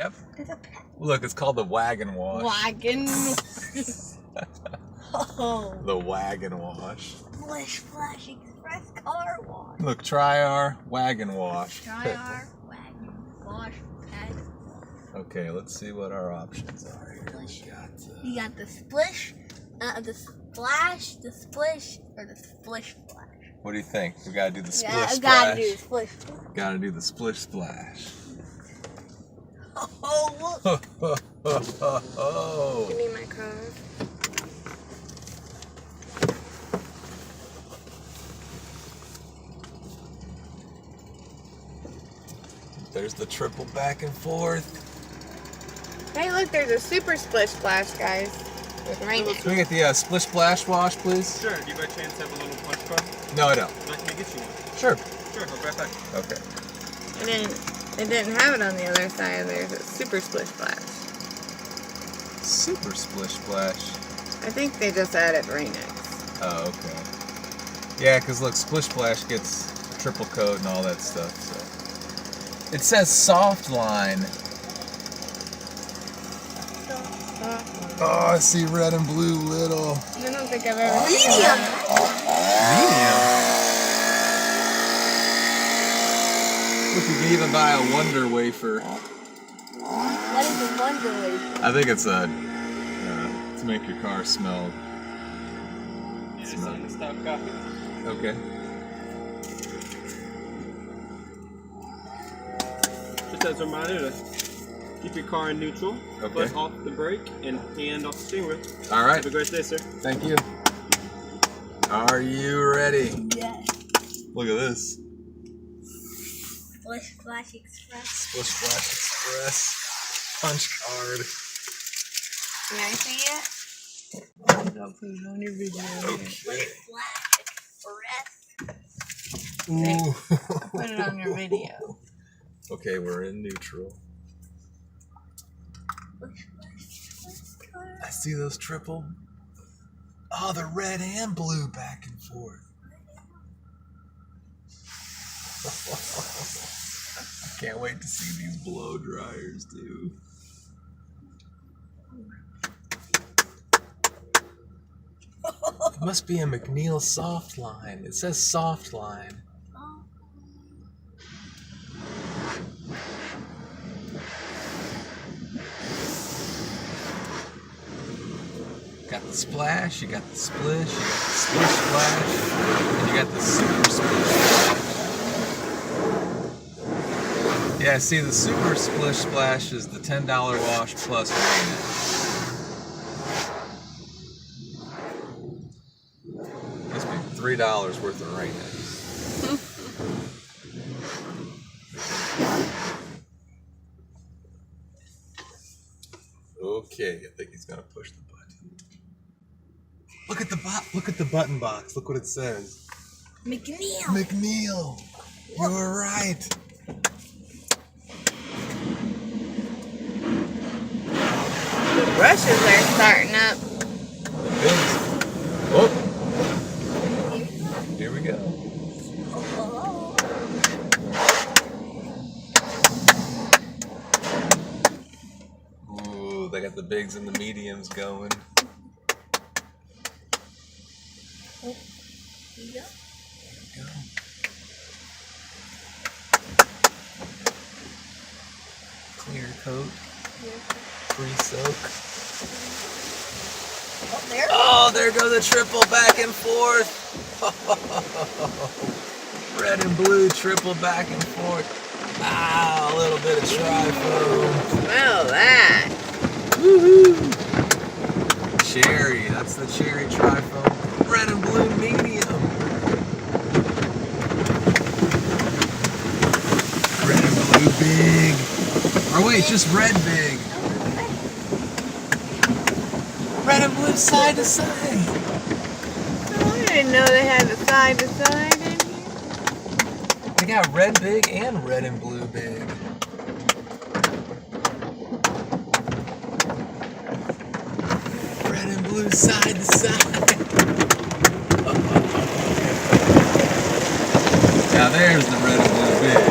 Yep. It's a pet. Look, it's called the wagon wash. Wagon. Oh. The wagon wash. Splish Splash Express car wash. Look, try our wagon wash. Try our wagon wash pet. Okay, let's see what our options are here. You got the splish, the splash, the splish, or the splish splash. What do you think? We gotta do the splish Yeah, splash. gotta do the splish splash. Gotta do the splish splash. Oh, look. Oh. Give me my card. There's the triple back and forth. Hey, look, there's a super splish splash, guys. With rain. Can we get the splish splash wash, please? Sure. Do you by chance have a little punch card? No, I don't. Let me get you one. Sure. Sure. I'll be right back. Okay. It didn't have it on the other side. There's a super splish splash. Super splish splash. I think they just added Rain-X. Oh, okay. Yeah, because look, splish splash gets triple coat and all that stuff. So it says soft line. Oh, I see red and blue little. I don't think I've ever seen that. Medium. Look, you can even buy a Wonder Wafer. What is a Wonder Wafer? I think it's a to make your car smell. Yeah, it's on the stock copy. Okay. Just as a reminder to keep your car in neutral, Okay. foot off the brake, and hand off the steering wheel. All right. Have a great day, sir. Thank you. Are you ready? Yes. Look at this. Splish Splash Express. Splish Splash Express punch card. Can I see it? Don't put it on your video. Okay. Splish Splash Express. Ooh. Put it on your video. Okay, we're in neutral. I see those triple. Oh, the red and blue back and forth. I can't wait to see these blow dryers, too. It must be a MacNeil soft line. It says soft line. Got the splash, you got the splish, you got the splish splash, and you got the super splish. Yeah, see, the super splish splash is the $10 wash plus Rain-X. Must be $3 worth of Rain-X. Okay, I think he's gonna push the button. Look at the button box. Look what it says. MacNeil. MacNeil. You were right. The brushes are starting up. Oh. Here we go. Ooh, they got the bigs and the mediums going. There you go. Go. Clear coat. Pre-soak. Oh, there goes the triple back and forth. Red and blue triple back and forth. Ah, a little bit of tri-foam. Smell that. Woohoo! Cherry, that's the cherry tri-foam. Red and blue medium. Red and blue big. Or wait, just red big. Red and blue side to side. Oh, I didn't know they had the side to side in here. They got red big and red and blue big. Red and blue side to side. Now there's the red and blue big.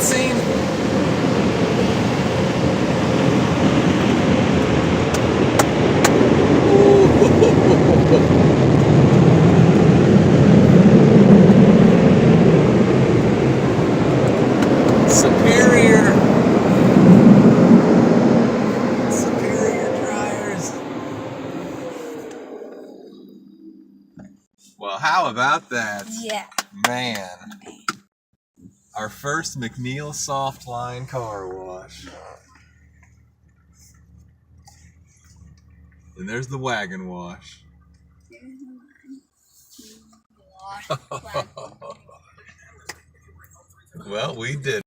cutscene? Superior dryers. Well, how about that? Yeah. Man. Our first MacNeil soft line car wash. And there's the wagon wash. Well, we did.